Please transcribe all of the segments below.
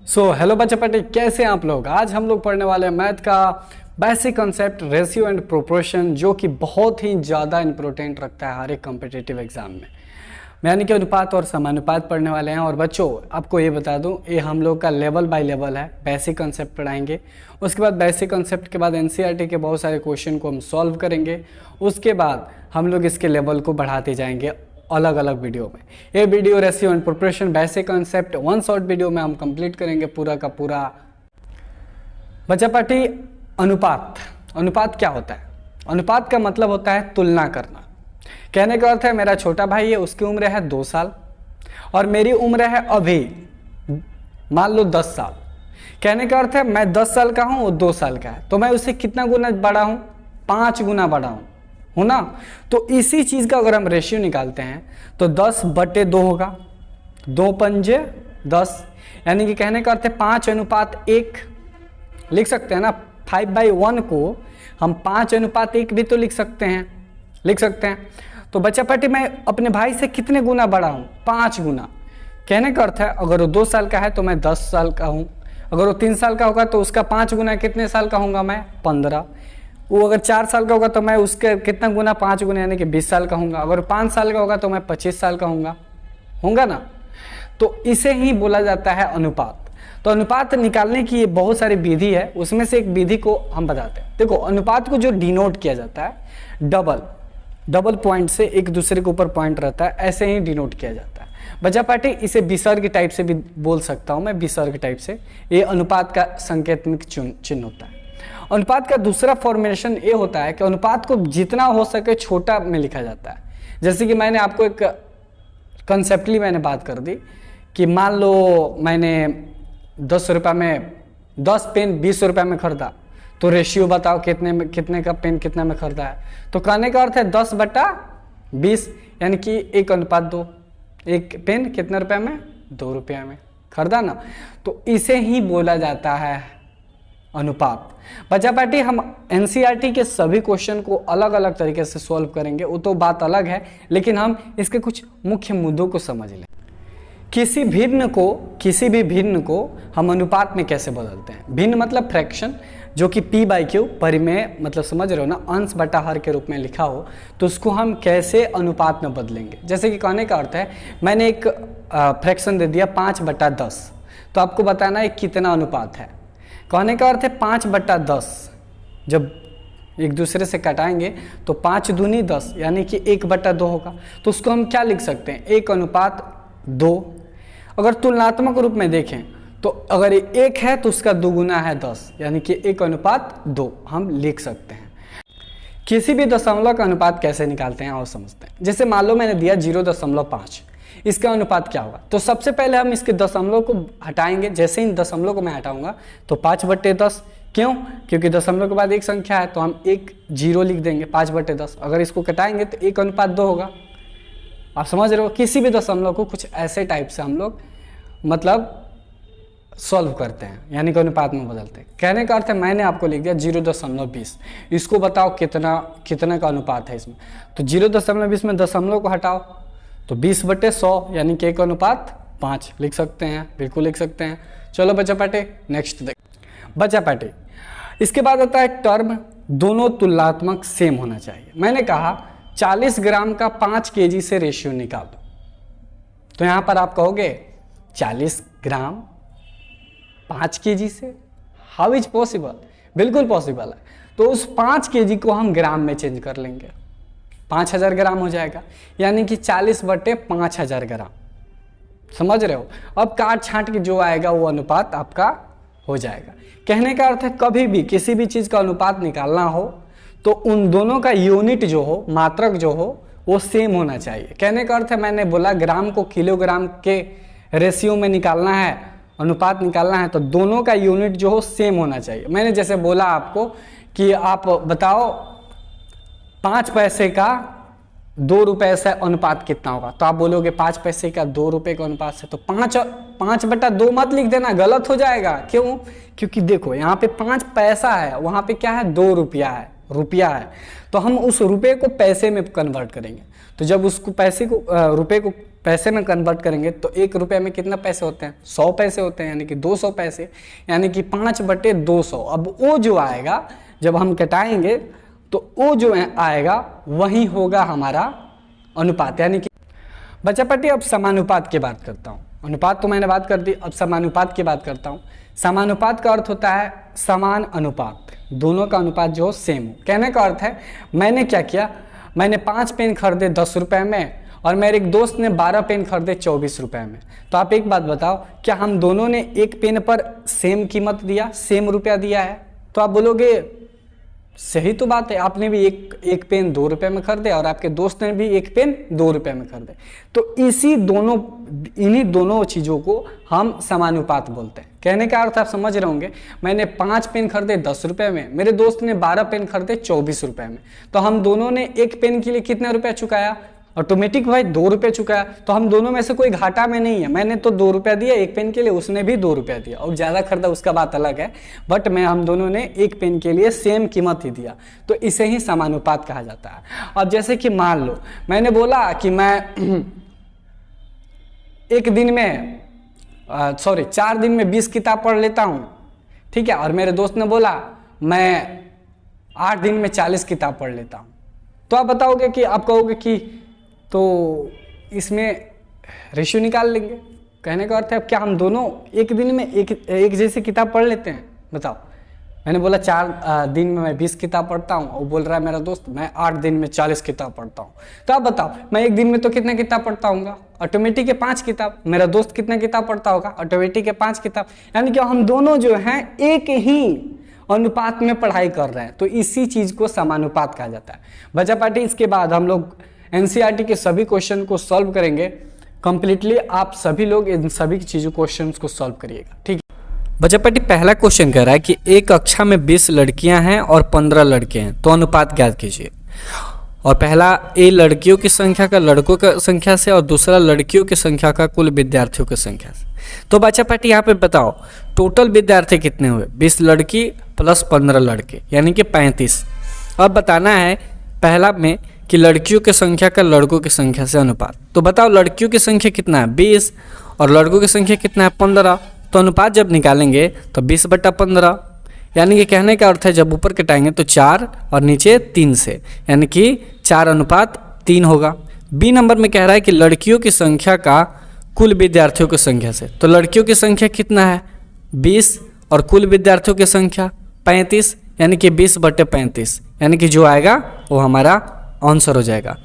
Hello बच्चे पट्टी, कैसे हैं आप लोग। आज हम लोग पढ़ने वाले हैं मैथ का basic concept ratio and proportion, जो कि बहुत ही ज़्यादा इंपॉर्टेंट रखता है हर एक कॉम्पिटिटिव एग्जाम में। यानी कि अनुपात और समानुपात पढ़ने वाले हैं। और बच्चों आपको ये बता दूं, ये हम लोग का लेवल बाय लेवल है। बेसिक कंसेप्ट पढ़ाएंगे, उसके बाद बेसिक कंसेप्ट के बाद एनसीईआरटी के बहुत सारे क्वेश्चन को हम सॉल्व करेंगे। उसके बाद हम लोग इसके लेवल को बढ़ाते जाएंगे अलग अलग वीडियो में। ये video ratio and proportion basic concept one short video में हम कंप्लीट करेंगे पूरा का पूरा। बच्चा पार्टी, अनुपात क्या होता है? अनुपात का मतलब होता है तुलना करना। कहने का अर्थ है मेरा छोटा भाई है, उसकी उम्र है 2 साल और मेरी उम्र है अभी मान लो 10 साल। कहने का अर्थ है मैं 10 साल का हूं, वो 2 साल का है, तो मैं उससे कितना गुना बड़ा हूं? 5 गुना बड़ा हूं ना। तो इसी चीज का अगर हम रेशियो निकालते हैं तो 10/2 होगा। 2 पंजे 10, यानी कि कहने का अर्थ है 5:1 लिख सकते हैं ना। 5/1 को हम 5:1 भी तो लिख सकते हैं। तो बच्चा पार्टी मैं अपने भाई से कितने गुना बड़ा हूं? 5 गुना। कहने का अर्थ है अगर वो 2 साल का है तो मैं 10 साल का हूं, अगर वो 3 साल का होगा तो उसका 5 गुना कितने साल का होगा मैं? 15। वो अगर 4 साल का होगा तो मैं उसके कितना गुना? 5 गुना, यानी कि 20 साल का होगा। अगर 5 साल का होगा तो मैं 25 साल का होगा ना। तो इसे ही बोला जाता है अनुपात। तो अनुपात निकालने की ये बहुत सारी विधि है, उसमें से एक विधि को हम बताते हैं। देखो, अनुपात को जो डिनोट किया जाता है डबल पॉइंट से, एक दूसरे के ऊपर पॉइंट रहता है, ऐसे ही डिनोट किया जाता है। बच्चा पार्टी इसे विसर्ग टाइप से भी बोल सकता हूं मैं, विसर्ग टाइप से। ये अनुपात का संकेतनिक चिन्ह होता है। अनुपात का दूसरा फॉर्मेशन ये होता है कि अनुपात को जितना हो सके छोटा में लिखा जाता है। जैसे कि मैंने आपको एक कंसेप्टली मैंने बात कर दी कि मान लो मैंने 10 रुपये में 10 पेन 20 रुपये में खरीदा, तो रेशियो बताओ कितने का पेन कितने में खरीदा है। तो कहने का अर्थ है 10/20, यानी कि 1:2। एक पेन कितने रुपए में? 2 रुपये में खरीदा ना। तो इसे ही बोला जाता है अनुपात। बच्चा पार्टी हम एनसीईआरटी के सभी क्वेश्चन को अलग अलग तरीके से सॉल्व करेंगे, वो तो बात अलग है, लेकिन हम इसके कुछ मुख्य मुद्दों को समझ लें। किसी भी भिन्न को हम अनुपात में कैसे बदलते हैं? भिन्न मतलब फ्रैक्शन, जो कि p/q परिमेय, मतलब समझ रहे हो ना, अंश बटा हर के रूप में लिखा हो, तो उसको हम कैसे अनुपात में बदलेंगे? जैसे कि कहने का अर्थ है मैंने एक फ्रैक्शन दे दिया 5/10, तो आपको बताना है कितना अनुपात है। कहने का अर्थ है 5/10 जब एक दूसरे से कटाएंगे तो 5 दूनी 10, यानी कि 1/2 होगा। तो उसको हम क्या लिख सकते हैं? 1:2। अगर तुलनात्मक रूप में देखें तो अगर 1 है तो उसका 2 गुना है 10, यानी कि 1:2 हम लिख सकते हैं। किसी भी दशमलव का अनुपात कैसे निकालते हैं और समझते हैं। जैसे मान लो मैंने दिया 0.5, इसका अनुपात क्या होगा? तो सबसे पहले हम इसके दशमलव को हटाएंगे। जैसे ही दशमलव को मैं हटाऊंगा तो 5/10। क्यों? क्योंकि दशमलव के बाद एक संख्या है, तो हम एक 0 लिख देंगे 5/10। अगर इसको कटाएंगे तो 1:2 होगा। आप समझ रहे हो? किसी भी दशमलव को कुछ ऐसे टाइप से हम लोग मतलब सॉल्व करते हैं, यानी कि अनुपात में बदलते हैं। कहने का अर्थ है मैंने आपको लिख दिया 0.20, इसको बताओ कितना का अनुपात है इसमें। तो 0.20 में दशमलव को हटाओ तो 20/100, यानी कि 1:5 लिख सकते हैं, बिल्कुल लिख सकते हैं। चलो बच्चा पार्टी नेक्स्ट देख। बच्चा पार्टी इसके बाद आता है टर्म दोनों तुलनात्मक सेम होना चाहिए। मैंने कहा 40 ग्राम का 5 kg से रेशियो निकालो, तो यहां पर आप कहोगे 40 ग्राम 5 kg से, हाउ इज पॉसिबल? बिल्कुल पॉसिबल है। तो उस 5 kg को हम ग्राम में चेंज कर लेंगे, 5000 ग्राम हो जाएगा, यानी कि 40/5000 ग्राम। समझ रहे हो? अब काट छांट के जो आएगा वो अनुपात आपका हो जाएगा। कहने का अर्थ है कभी भी किसी भी चीज का अनुपात निकालना हो तो उन दोनों का यूनिट जो हो, मात्रक जो हो, वो सेम होना चाहिए। कहने का अर्थ है मैंने बोला ग्राम को किलोग्राम के रेशियो में निकालना है, अनुपात निकालना है, तो दोनों का यूनिट जो हो सेम होना चाहिए। मैंने जैसे बोला आपको कि आप बताओ 5 पैसे का 2 रुपये से अनुपात कितना होगा, तो आप बोलोगे 5 पैसे का 2 रुपये का अनुपात से, तो 5/2 मत लिख देना, गलत हो जाएगा। क्यों? क्योंकि देखो यहाँ पे 5 पैसा है, वहाँ पे क्या है? 2 रुपया है। तो हम उस रुपये को पैसे में कन्वर्ट करेंगे। तो जब उसको पैसे को रुपये को पैसे में कन्वर्ट करेंगे तो 1 रुपये में कितना पैसे होते हैं, 100 पैसे होते हैं, यानी कि 200 पैसे, यानी कि 5/200। अब वो जो आएगा जब हम घटाएंगे तो वो जो आएगा वही होगा हमारा अनुपात। यानी कि बच्चा पट्टी, अब समानुपात की बात करता हूँ। अनुपात तो मैंने बात कर दी, अब समानुपात की बात करता हूँ। समानुपात का अर्थ होता है समान अनुपात, दोनों का अनुपात जो सेम हो। कहने का अर्थ है मैंने क्या किया, मैंने 5 पेन खरीदे 10 रुपये में और मेरे एक दोस्त ने 12 पेन खरीदे 24 रुपये में। तो आप एक बात बताओ, क्या हम दोनों ने एक पेन पर सेम कीमत दिया, सेम रुपया दिया है? तो आप बोलोगे सही तो बात है, आपने भी एक पेन 2 रुपये में खरीदे और आपके दोस्त ने भी एक पेन 2 रुपये में खरीदे। तो इन्हीं दोनों चीज़ों को हम समानुपात बोलते हैं। कहने का अर्थ आप समझ रहे होंगे, मैंने 5 पेन खरीदे 10 रुपये में, मेरे दोस्त ने 12 पेन खरीदे 24 रुपये में। तो हम दोनों ने एक पेन के लिए कितने रुपया चुकाया? ऑटोमेटिक भाई 2 रुपये चुकाया। तो हम दोनों में से कोई घाटा में नहीं है, मैंने तो 2 रुपया दिया एक पेन के लिए, उसने भी 2 रुपया दिया, और ज़्यादा खरीदा उसका बात अलग है, बट हम दोनों ने एक पेन के लिए सेम कीमत ही दिया। तो इसे ही समानुपात कहा जाता है। अब जैसे कि मान लो मैंने बोला कि मैं एक दिन में 4 दिन में 20 किताब पढ़ लेता हूँ, ठीक है, और मेरे दोस्त ने बोला मैं 8 दिन में 40 किताब पढ़ लेता हूँ। तो आप बताओगे कि आप कहोगे कि तो इसमें रेशियो निकाल लेंगे। कहने का अर्थ है क्या हम दोनों एक दिन में एक जैसी किताब पढ़ लेते हैं? बताओ, मैंने बोला 4 दिन में मैं 20 किताब पढ़ता हूँ, और बोल रहा है मेरा दोस्त मैं 8 दिन में 40 किताब पढ़ता हूँ। तो आप बताओ मैं एक दिन में तो कितना किताब पढ़ता हूँ? ऑटोमेटिक है 5 किताब। मेरा दोस्त कितना किताब पढ़ता होगा? ऑटोमेटिक है 5 किताब। यानी कि हम दोनों जो हैं एक ही अनुपात में पढ़ाई कर रहे हैं, तो इसी चीज को समानुपात कहा जाता है। बच्चा पार्टी, इसके बाद हम लोग एनसीईआरटी के सभी क्वेश्चन को सॉल्व करेंगे कंप्लीटली। आप सभी लोग इन सभी चीजों क्वेश्चन को सॉल्व करिएगा, ठीक है। बच्चा पार्टी, पहला क्वेश्चन कह रहा है कि एक कक्षा में 20 लड़कियां हैं और 15 लड़के हैं, तो अनुपात ज्ञात कीजिए। और पहला ए लड़कियों की संख्या का लड़कों की संख्या से, और दूसरा लड़कियों की संख्या का कुल विद्यार्थियों की संख्या से। तो बच्चा पार्टी यहाँ पे बताओ टोटल विद्यार्थी कितने हुए? 20 लड़की प्लस 15 लड़के, यानी कि 35। अब बताना है पहला में कि लड़कियों की संख्या का लड़कों की संख्या से अनुपात। तो बताओ लड़कियों की संख्या कितना है? 20, और लड़कों की संख्या कितना है? 15। तो अनुपात जब निकालेंगे तो 20/15, यानी कि कहने का अर्थ है जब ऊपर कटाएंगे तो 4 और नीचे 3 से, यानी कि 4:3 होगा। बी नंबर में कह रहा है कि लड़कियों की संख्या का कुल विद्यार्थियों की संख्या से। तो लड़कियों की संख्या कितना है? 20, और कुल विद्यार्थियों की संख्या 35, यानी कि 20/35, यानी कि जो आएगा वो हमारा आंसर हो जाएगा।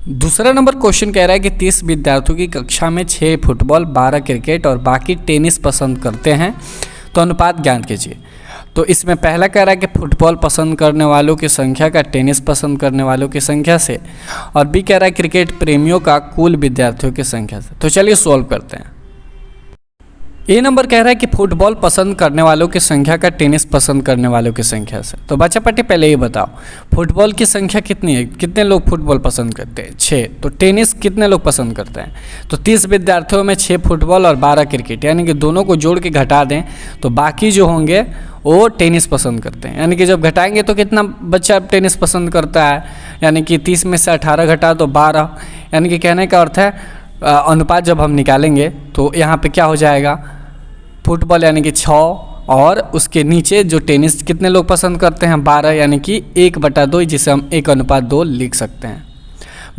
दूसरा नंबर क्वेश्चन कह रहा है कि 30 विद्यार्थियों की कक्षा में 6 फुटबॉल, 12 क्रिकेट और बाकी टेनिस पसंद करते हैं, तो अनुपात ज्ञात कीजिए। तो इसमें पहला कह रहा है कि फुटबॉल पसंद करने वालों की संख्या का टेनिस पसंद करने वालों की संख्या से, और बी कह रहा है क्रिकेट प्रेमियों का कुल विद्यार्थियों की संख्या से। तो चलिए सॉल्व करते हैं। ए नंबर कह रहा है कि फुटबॉल पसंद करने वालों की संख्या का टेनिस पसंद करने वालों की संख्या से। तो बच्चा पट्टी पहले ये बताओ फुटबॉल की संख्या कितनी है, कितने लोग फुटबॉल पसंद करते हैं? 6। तो टेनिस कितने लोग पसंद करते हैं? तो 30 विद्यार्थियों में 6 फुटबॉल और 12 क्रिकेट, यानी कि दोनों को जोड़ के घटा दें तो बाकी जो होंगे वो टेनिस पसंद करते हैं। यानी कि जब घटाएंगे तो कितना बच्चा टेनिस पसंद करता है? यानी कि 30 में से 18 घटा तो 12, यानी कि कहने का अर्थ है अनुपात जब हम निकालेंगे तो यहाँ पे क्या हो जाएगा? फुटबॉल यानी कि 6, और उसके नीचे जो टेनिस कितने लोग पसंद करते हैं? 12, यानी कि 1/2, जिसे हम 1:2 लिख सकते हैं।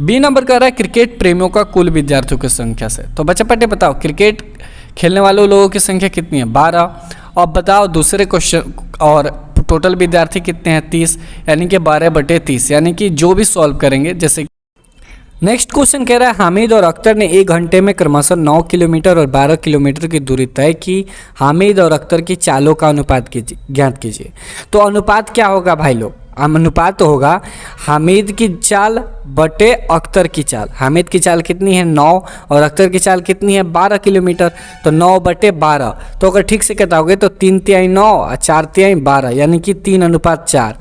बी नंबर कह रहा है क्रिकेट प्रेमियों का कुल विद्यार्थियों की संख्या से। तो बच्चा पट्टे बताओ क्रिकेट खेलने वाले लोगों की संख्या कितनी है? 12। और बताओ दूसरे क्वेश्चन, और टोटल विद्यार्थी कितने हैं? 30, यानी कि 12/30, यानी कि जो भी सॉल्व करेंगे। जैसे नेक्स्ट क्वेश्चन कह रहा है हामिद और अख्तर ने 1 घंटे में क्रमशः 9 किलोमीटर और 12 किलोमीटर की दूरी तय की। हामिद और अख्तर की चालों का अनुपात ज्ञात कीजिए। तो अनुपात क्या होगा भाई लोग? अनुपात तो होगा हामिद की चाल बटे अख्तर की चाल। हामिद की चाल कितनी है? 9, और अख्तर की चाल कितनी है? 12 किलोमीटर। तो 9/12। तो अगर ठीक से कटाओगे तो 3/3 9 और 4/3 12, यानी कि 3:4।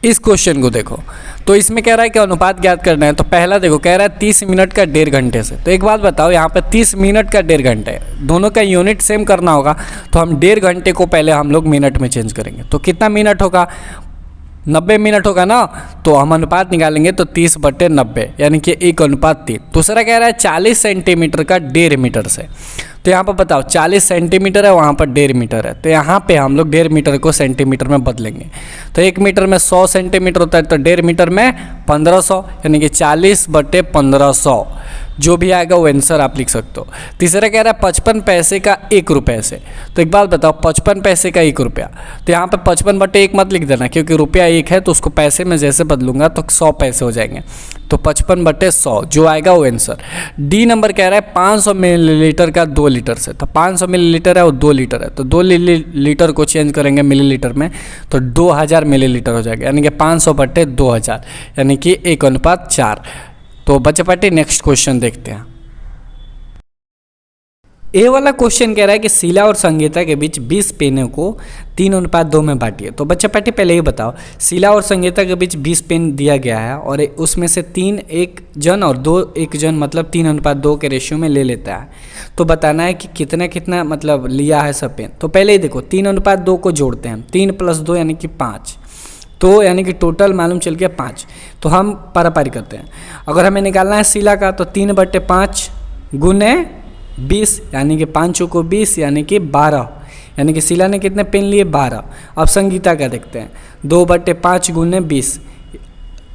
इस क्वेश्चन को देखो तो इसमें कह रहा है कि अनुपात ज्ञात करना है। तो पहला देखो कह रहा है 30 मिनट का 1.5 घंटे से। तो एक बात बताओ यहाँ पे 30 मिनट का 1.5 घंटे है, दोनों का यूनिट सेम करना होगा। तो हम 1.5 घंटे को पहले हम लोग मिनट में चेंज करेंगे। तो कितना मिनट होगा? 90 मिनट होगा ना, तो हम अनुपात निकालेंगे तो 30/90 यानी कि 1:3। दूसरा कह रहा है 40 सेंटीमीटर का 1.5 मीटर से। तो यहाँ पर बताओ 40 सेंटीमीटर है, वहाँ पर 1.5 मीटर है, तो यहाँ पे हम लोग 1.5 मीटर को सेंटीमीटर में बदलेंगे। तो 1 मीटर में 100 सेंटीमीटर होता है, तो 1.5 मीटर में 1500 यानी कि 40/1500 जो भी आएगा वो आंसर आप लिख सकते हो। तीसरा कह रहा है 55 पैसे का 1 रुपये से। तो एक बात बताओ 55 पैसे का 1 रुपया, तो यहाँ पे 55/1 मत लिख देना, क्योंकि रुपया 1 है तो उसको पैसे में जैसे बदलूंगा तो 100 पैसे हो जाएंगे। तो 55/100 जो आएगा वो आंसर। डी नंबर कह रहा है 500 मिलीलीटर का 2 लीटर से। तो 500 मिलीलीटर है और 2 लीटर है, तो 2 लीटर को चेंज करेंगे मिलीलीटर में तो 2000 मिलीलीटर हो जाएगा, यानी कि 500/2000 यानी कि 1:4। तो बच्चे पार्टी नेक्स्ट क्वेश्चन देखते हैं। ए वाला क्वेश्चन कह रहा है कि शीला और संगीता के बीच 20 पेनों को 3:2 में बांटिए। तो बच्चा पार्टी पहले ये बताओ, शीला और संगीता के बीच 20 पेन दिया गया है और उसमें से 3 एक जन और 2 एक जन मतलब 3:2 के रेशियो में ले लेता है। तो बताना है कि कितना कितना मतलब लिया है सब पेन। तो पहले ही देखो 3:2 को जोड़ते हैं, 3 + 2 यानी कि 5, तो यानी कि टोटल मालूम चल गया 5। तो हम पारापारी करते हैं। अगर हमें निकालना है शीला का तो 3/5 गुने 20 यानी कि 5 को 20 यानी कि 12, यानी कि शीला ने कितने पेन लिए 12। अब संगीता का देखते हैं, 2/5 गुने 20,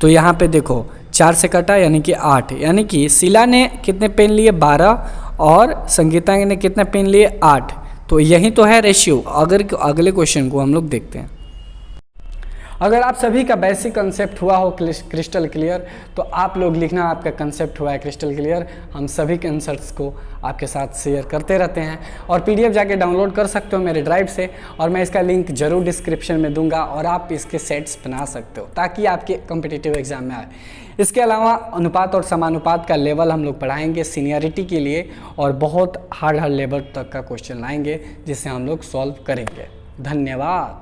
तो यहाँ पे देखो 4 से कटा यानी कि 8, यानी कि शीला ने कितने पेन लिए 12 और संगीता ने कितने पेन लिए 8। तो यही तो है रेशियो। अगर अगले क्वेश्चन को हम लोग देखते हैं। अगर आप सभी का बेसिक कंसेप्ट हुआ हो क्रिस्टल क्लियर, तो आप लोग लिखना आपका कंसेप्ट हुआ है क्रिस्टल क्लियर। हम सभी के आंसर्स को आपके साथ शेयर करते रहते हैं और पीडीएफ जाके डाउनलोड कर सकते हो मेरे ड्राइव से, और मैं इसका लिंक जरूर डिस्क्रिप्शन में दूंगा और आप इसके सेट्स बना सकते हो ताकि आपके कॉम्पिटिटिव एग्जाम में आए। इसके अलावा अनुपात और समानुपात का लेवल हम लोग पढ़ाएंगे सीनियरिटी के लिए, और बहुत हार्ड लेवल तक का क्वेश्चन लाएंगे जिसे हम लोग सॉल्व करेंगे। धन्यवाद।